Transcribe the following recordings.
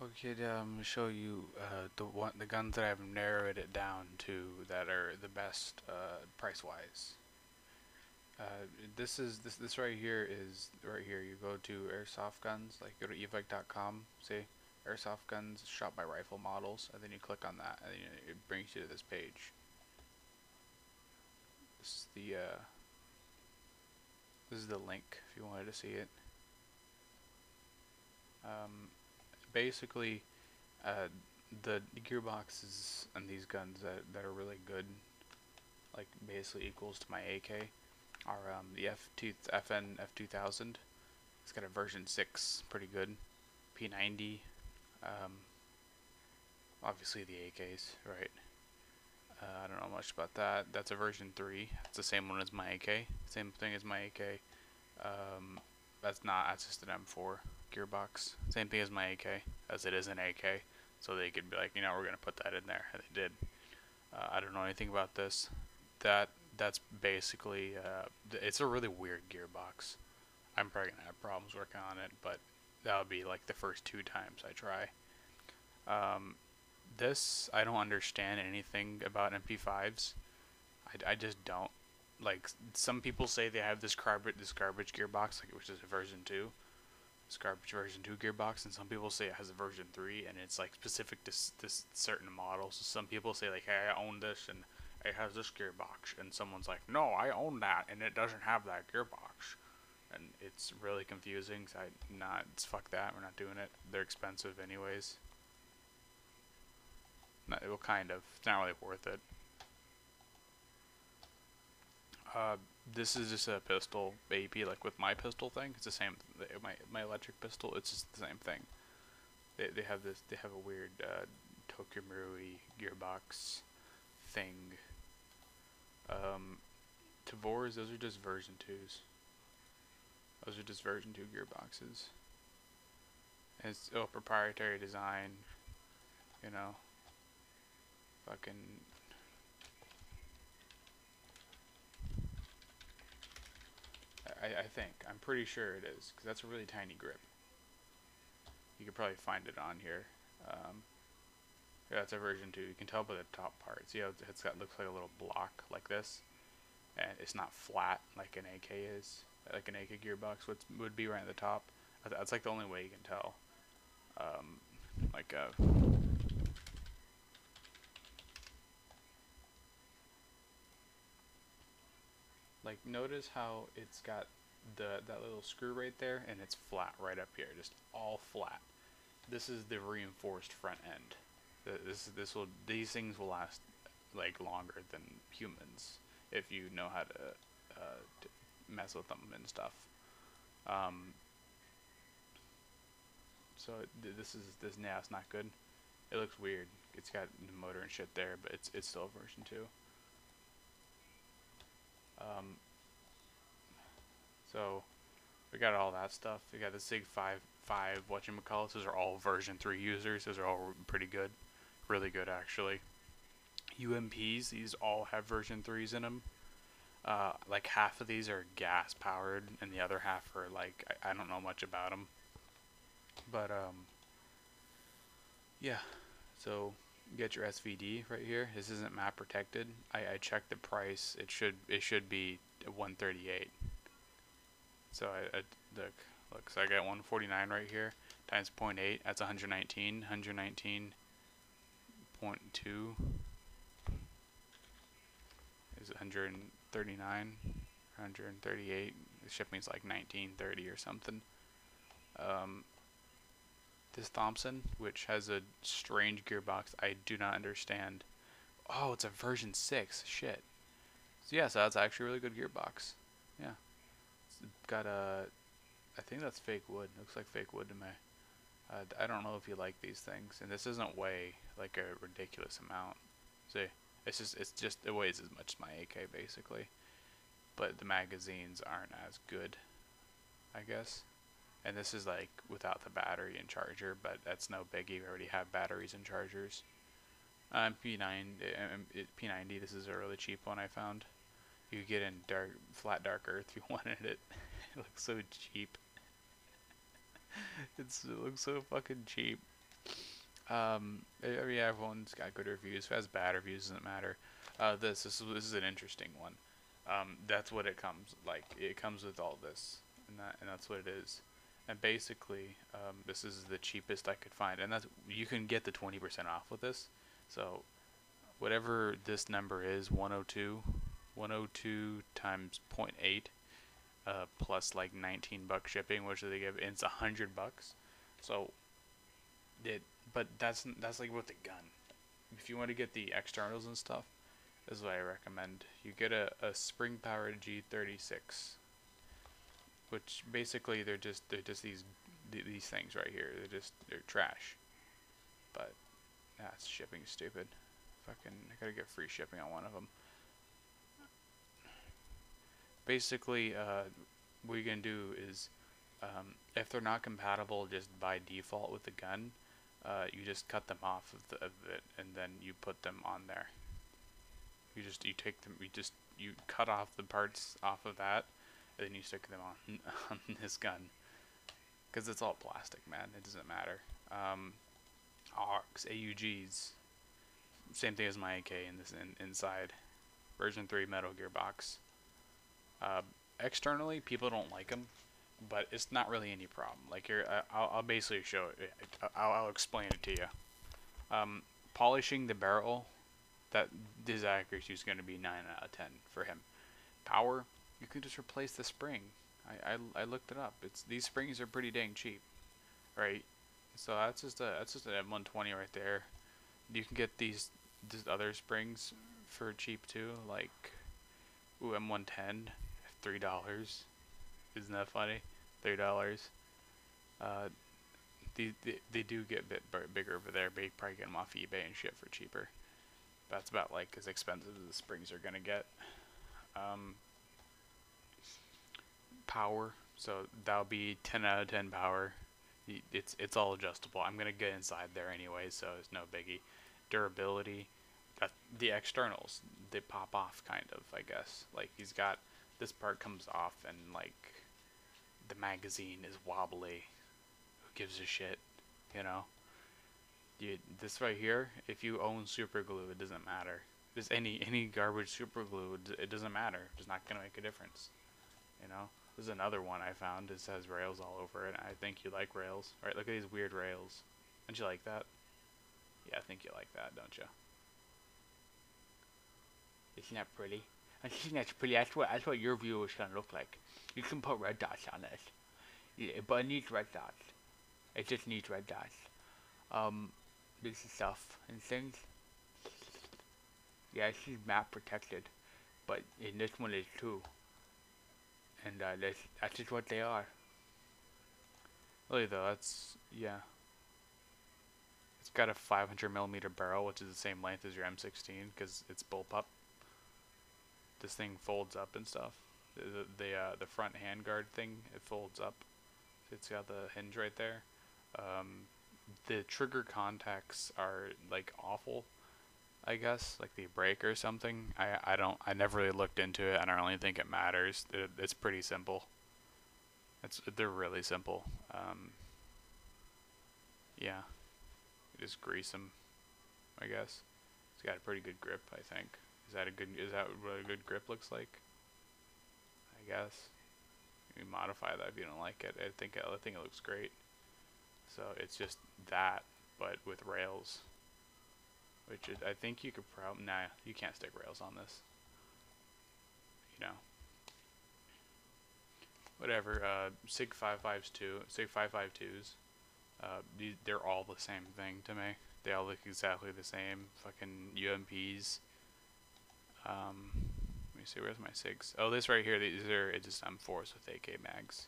Okay, I'm gonna show you the guns that I've narrowed it down to that are the best price wise. This right here is right here. You go to airsoft guns, like go to evike.com, see airsoft guns shot by rifle models, and then you click on that, and then it brings you to this page. This is the link if you wanted to see it. Um, Basically, uh, the gearboxes and these guns that are really good, like basically equals to my AK, are the FN F2000. It's got a version 6, pretty good. P90, um, obviously the AKs, right? I don't know much about that. That's a version 3. It's the same one as my AK. Same thing as my AK. Um, that's just an M4 gearbox. Same thing as my AK, as it is an AK. So they could be like, we're gonna put that in there, and they did. I don't know anything about this. That's basically it's a really weird gearbox. I'm probably gonna have problems working on it, but that would be like the first two times I try. Um, this I don't understand anything about MP5s. I just don't. Like some people say they have this garbage gearbox, like which is a version 2, this garbage version 2 gearbox, and some people say it has a version 3, and it's like specific to this certain model. So some people say like, hey, I own this and it has this gearbox, and someone's like, no, I own that and it doesn't have that gearbox, and it's really confusing. So it's fuck that. We're not doing it. They're expensive anyways. Not, well, kind of. It's not really worth it. Uh, this is just a pistol AP, like with my pistol thing. It's the same. My electric pistol. It's just the same thing. They have this. They have a weird Tokyo Marui gearbox thing. Um, Tavors. Those are just version 2s. Those are just version 2 gearboxes. And it's proprietary design. You know, fucking. I think. I'm pretty sure it is, because that's a really tiny grip. You could probably find it on here. Yeah, that's a version 2. You can tell by the top part. See how it's got, looks like a little block like this, and it's not flat like an AK is, like an AK gearbox would be right at the top. That's like the only way you can tell. Um, like notice how it's got that little screw right there, and it's flat right up here, just all flat. This is the reinforced front end. These things will last like longer than humans if you know how to mess with them and stuff. Um, so this now it's not good. It looks weird. It's got the motor and shit there, but it's still version 2. Um, so we got all that stuff. We got the Sig 5 whatchamacallit. Those are all version 3 users. Those are all pretty good. Really good, actually. UMPs, these all have version 3s in them. Like half of these are gas powered, and the other half are like, I don't know much about them. But, yeah. So, you get your SVD right here. This isn't map protected. I checked the price. It should be 138. So I look, so I got 149 right here times 0.8. That's 119. 119.2 is 139. 138. The shipping's like 1930 or something. Um, this Thompson, which has a strange gearbox, I do not understand. Oh, it's a version 6. Shit. So yeah, so that's actually a really good gearbox. Yeah. It's got a, I think that's fake wood. Looks like fake wood to me. I don't know if you like these things, and this doesn't weigh like a ridiculous amount. See, it's just it weighs as much as my AK basically, but the magazines aren't as good, I guess. And this is like without the battery and charger, but that's no biggie. We already have batteries and chargers. P90. This is a really cheap one I found. You could get in flat dark earth if you wanted it. It looks so cheap. It looks so fucking cheap. Yeah, everyone's got good reviews. If it has bad reviews, doesn't matter. This is an interesting one. That's what it comes like. It comes with all this, and that's what it is. And basically, this is the cheapest I could find, and that's you can get the 20% off with this. So whatever this number is, 102, 102 times point 0.8, plus like 19 bucks shipping, which they give, and it's 100 bucks. So it, but that's like with the gun. If you want to get the externals and stuff, this is what I recommend. You get a spring powered G36, which basically they're just these things right here. They're trash. But that's shipping stupid. Fucking, I gotta get free shipping on one of them. Basically, what you're gonna do is, if they're not compatible just by default with the gun, you just cut them off of it, and then you put them on there. You take them, you cut off the parts off of that, and then you stick them on on this gun, because it's all plastic, man. It doesn't matter. AUGs, AUGs, same thing as my AK in this inside, version 3 Metal Gear box. Uh, Externally, people don't like them, but it's not really any problem. Like here, I'll basically show it. I'll explain it to you. Polishing the barrel, that his accuracy is going to be 9 out of 10 for him. Power, you can just replace the spring. I looked it up. These springs are pretty dang cheap, right? So that's just an M120 right there. You can get these other springs for cheap too, like M110, $3. Isn't that funny? $3. Uh, they do get a bit bigger over there, but you probably get them off eBay and shit for cheaper. That's about like as expensive as the springs are gonna get. Um, Power, so that'll be 10 out of 10 power. It's all adjustable. I'm gonna get inside there anyway, so it's no biggie. Durability, the externals, they pop off kind of, I guess. Like he's got this part comes off and like the magazine is wobbly. Who gives a shit, you know? This right here, if you own super glue, it doesn't matter. Just any garbage super glue, it doesn't matter. It's not gonna make a difference, you know? There's another one I found. It has rails all over it. I think you like rails. Alright, look at these weird rails. Don't you like that? Yeah, I think you like that, don't you? Isn't that pretty? I think that's pretty. That's what your view is gonna look like. You can put red dots on it. Yeah, but it needs red dots. It just needs red dots. This is stuff and things. Yeah, this is map protected, but in this one is too. And that's just what they are. Really though, yeah. It's got a 500 millimeter barrel, which is the same length as your M16, because it's bullpup. This thing folds up and stuff. The front handguard thing, it folds up. It's got the hinge right there. The trigger contacts are like awful, I guess, like they break or something. I never really looked into it. I don't really think it matters. It's pretty simple. They're really simple. Yeah, you just grease them, I guess. It's got a pretty good grip, I think. Is that what a good grip looks like? I guess. You can modify that if you don't like it. I think it looks great. So it's just that, but with rails. Which is, I think you could probably, nah, you can't stick rails on this. You know. Whatever, SIG 552s, they're all the same thing to me. They all look exactly the same. Fucking UMPs. Let me see, where's my SIGs? Oh, this right here, these are just M4s with AK mags.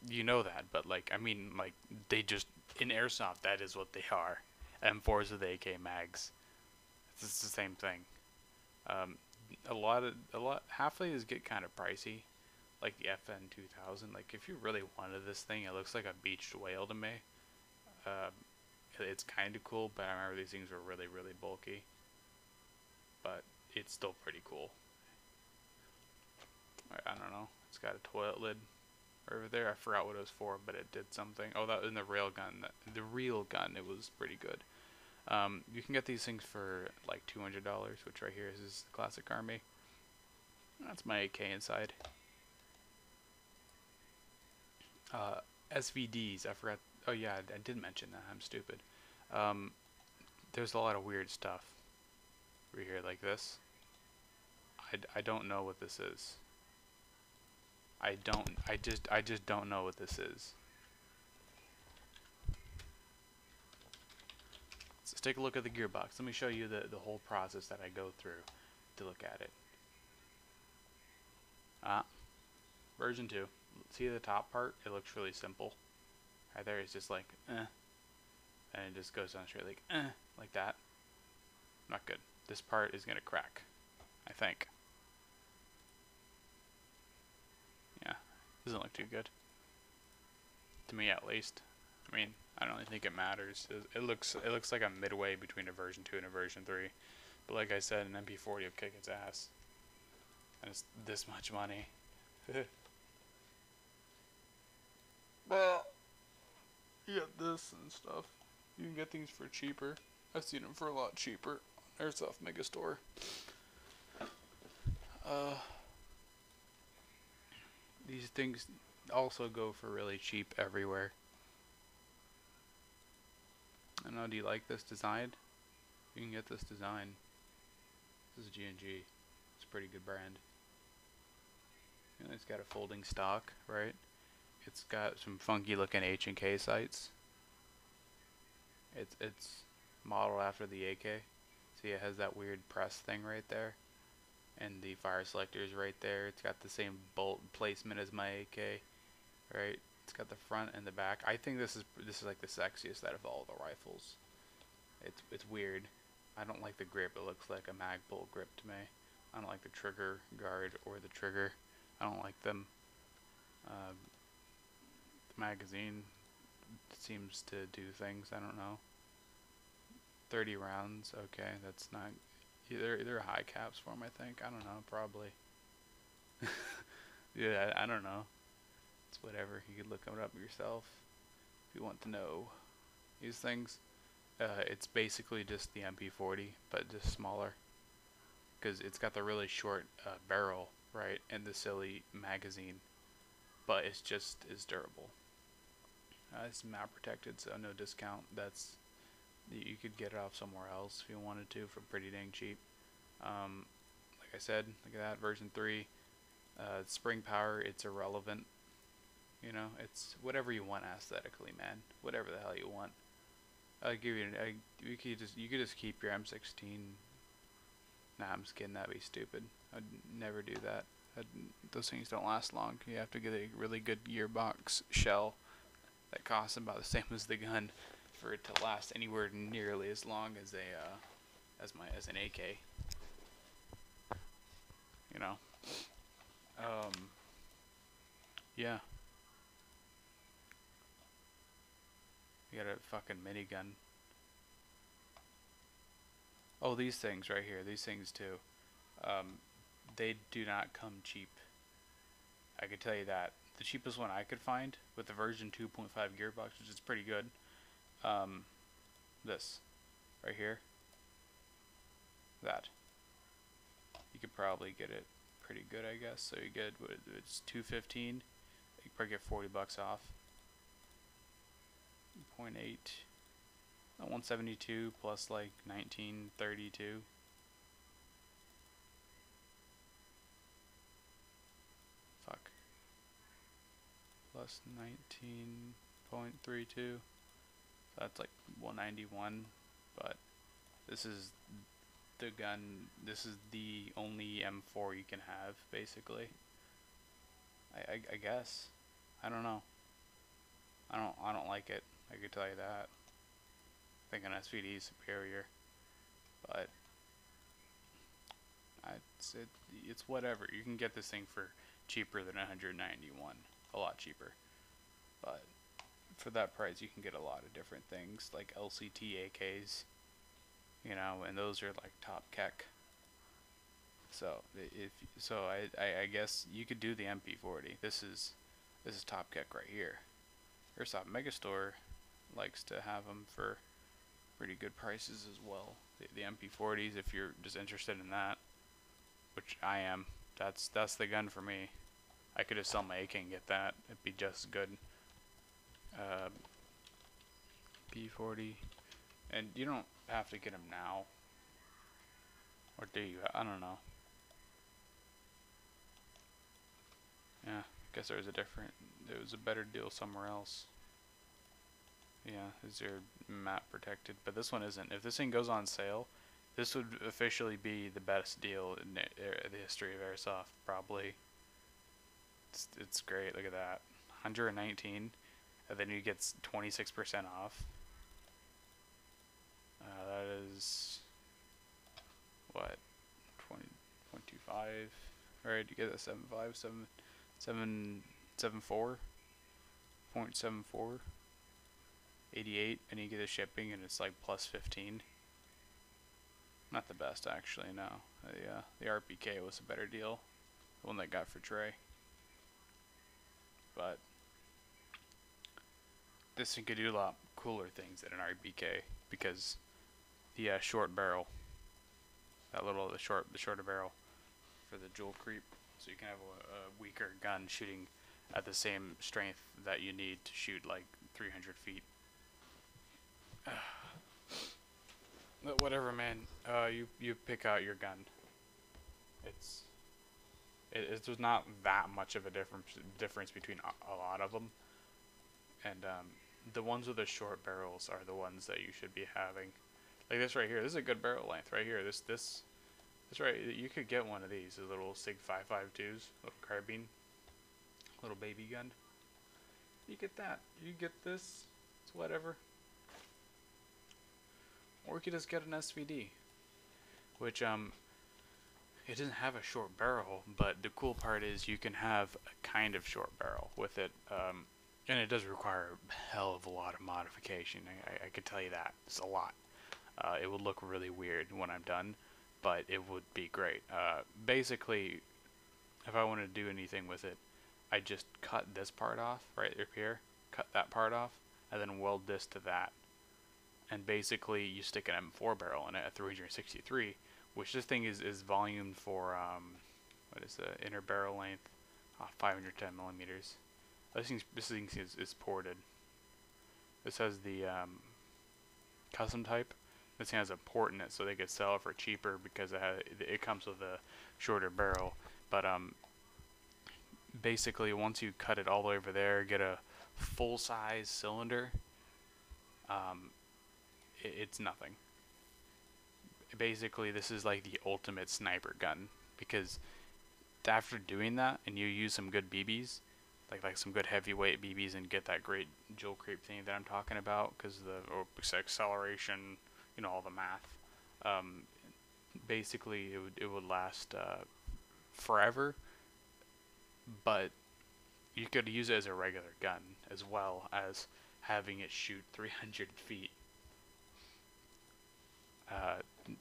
You know that, but like, I mean, like, they just, in Airsoft, that is what they are. M4s with AK mags. It's the same thing. Half of these get kind of pricey. Like the FN 2000. Like, if you really wanted this thing, it looks like a beached whale to me. It's kind of cool, but I remember these things were really, really bulky. But it's still pretty cool. I don't know. It's got a toilet lid. over there. I forgot what it was for, but it did something. Oh, that was in the rail gun. The real gun. It was pretty good. You can get these things for like $200, which right here is the classic army. That's my AK inside. SVDs. I forgot. Oh yeah, I did mention that. I'm stupid. There's a lot of weird stuff over here like this. I don't know what this is. I just don't know what this is. So let's take a look at the gearbox. Let me show you the whole process that I go through to look at it. Version 2. See the top part? It looks really simple. Right there, it's just like, and it just goes down straight like that. Not good. This part is gonna crack, I think. Yeah, doesn't look too good. To me, at least. I mean, I don't really think it matters. It looks like I'm midway between a version 2 and a version 3. But like I said, an MP40 will kick its ass. And it's this much money. Well, you get this and stuff. You can get things for cheaper. I've seen them for a lot cheaper on Airsoft Megastore. These things also go for really cheap everywhere. I don't know, do you like this design? You can get this design. This is G&G. It's a pretty good brand. You know, it's got a folding stock, right? It's got some funky looking H&K sights. It's modeled after the AK. See, it has that weird press thing right there. And the fire selector is right there. It's got the same bolt placement as my AK, right? It's got the front and the back. I think this is like the sexiest out of all the rifles. It's weird. I don't like the grip. It looks like a Magpul grip to me. I don't like the trigger guard or the trigger. I don't like them. The magazine seems to do things. I don't know. 30 rounds. Okay, that's not. They're high caps for them, I think. I don't know. Probably. Yeah, I don't know. It's whatever. You could look it up yourself if you want to know these things. It's basically just the MP40, but just smaller. Because it's got the really short barrel, right, and the silly magazine. But it's just as durable. It's map protected, so no discount. You could get it off somewhere else if you wanted to for pretty dang cheap. Like I said, look at that, version 3. Spring power, it's irrelevant. You know, it's whatever you want aesthetically, man. Whatever the hell you want. I'll give you. You could just keep your M16. Nah, I'm just kidding. That'd be stupid. I'd never do that. Those things don't last long. You have to get a really good gearbox shell that costs about the same as the gun for it to last anywhere nearly as long as as an AK. You know. Yeah. You got a fucking minigun. Oh, these things right here. These things too. They do not come cheap. I could tell you that. The cheapest one I could find with the version 2.5 gearbox, which is pretty good. This right here. That. You could probably get it pretty good, I guess. So you get it's $215. You could probably get $40 off. 0.8. 172 plus like 1932. Fuck. Plus 19.32. So that's like 191. But this is the gun. This is the only M4 you can have, basically. I guess. I don't know. I don't like it. I could tell you that. I think an SVD is superior, but it's whatever. You can get this thing for cheaper than 191, a lot cheaper. But for that price, you can get a lot of different things like LCT AKs, you know, and those are like top kek. So I guess you could do the MP40. This is This is Top Kick right here. Airsoft Megastore likes to have them for pretty good prices as well. The MP40s, if you're just interested in that, which I am, that's the gun for me. I could just sell my AK and get that. It'd be just as good. P40, and you don't have to get them now, or do you? I don't know. Yeah, guess there was a better deal somewhere else. Yeah, is your map protected? But this one isn't. If this thing goes on sale, this would officially be the best deal in the history of Airsoft, probably. It's great. Look at that, 119, and then you get 26% off. That is what, 20.25. All right, you get a 7.74, 88, and you get the shipping, and it's like plus 15. Not the best, actually. No, the RPK was a better deal, the one that I got for Trey. But this thing could do a lot cooler things than an RPK because the short barrel, the shorter barrel for the jewel creep, so you can have a weaker gun shooting at the same strength that you need to shoot like 300 feet. But whatever, man. You pick out your gun. It's there's not that much of a difference between a lot of them, and the ones with the short barrels are the ones that you should be having. Like this right here. This is a good barrel length right here. This right. You could get one of these, a little Sig 5.52s, little carbine, little baby gun. You get that. You get this. It's whatever. Or you could just get an SVD, which it doesn't have a short barrel, but the cool part is you can have a kind of short barrel with it, and it does require a hell of a lot of modification. I could tell you that. It's a lot. It would look really weird when I'm done, but it would be great. Basically, if I want to do anything with it, I just cut this part off right up here, cut that part off, and then weld this to that. And basically, you stick an M4 barrel in it at 363, which this thing is volumed for, what is the inner barrel length? 510 millimeters. This thing is ported. This has the custom type. This thing has a port in it, so they could sell it for cheaper because it comes with a shorter barrel. But basically, once you cut it all the way over there, get a full-size cylinder. It's nothing. Basically, this is like the ultimate sniper gun, because after doing that and you use some good BBs, like some good heavyweight BBs, and get that great jewel creep thing that I'm talking about, because the acceleration, all the math, basically it would last forever, but you could use it as a regular gun as well as having it shoot 300 feet.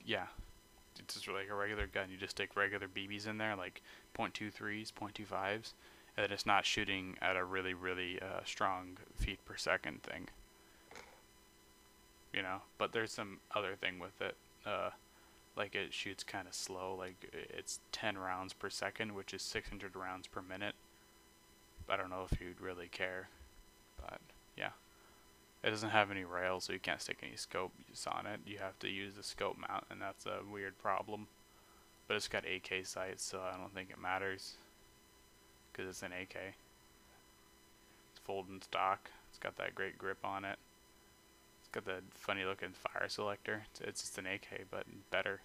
Yeah, it's just like a regular gun. You just stick regular BBs in there, like .23s, .25s, and then it's not shooting at a really, really strong feet per second thing. But there's some other thing with it. Like it shoots kind of slow. Like it's 10 rounds per second, which is 600 rounds per minute. I don't know if you'd really care, but yeah. It doesn't have any rails, so you can't stick any scopes on it. You have to use the scope mount, and that's a weird problem. But it's got AK sights, so I don't think it matters, because it's an AK. It's folding stock. It's got that great grip on it. It's got the funny looking fire selector. It's just an AK, but better.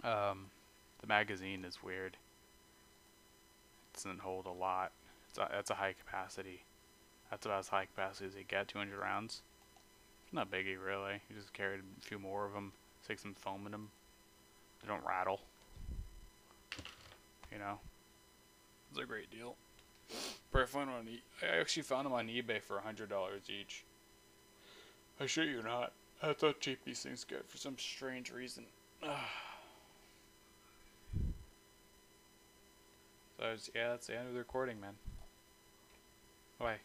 The magazine is weird. It doesn't hold a lot. That's a high capacity. That's about as high capacity as they get, 200 rounds. Not biggie, really. You just carried a few more of them, stick some foam in them. They don't rattle. It's a great deal. But I actually found them on eBay for $100 each. I shit you not. That's how cheap these things get for some strange reason. So that's the end of the recording, man. Why?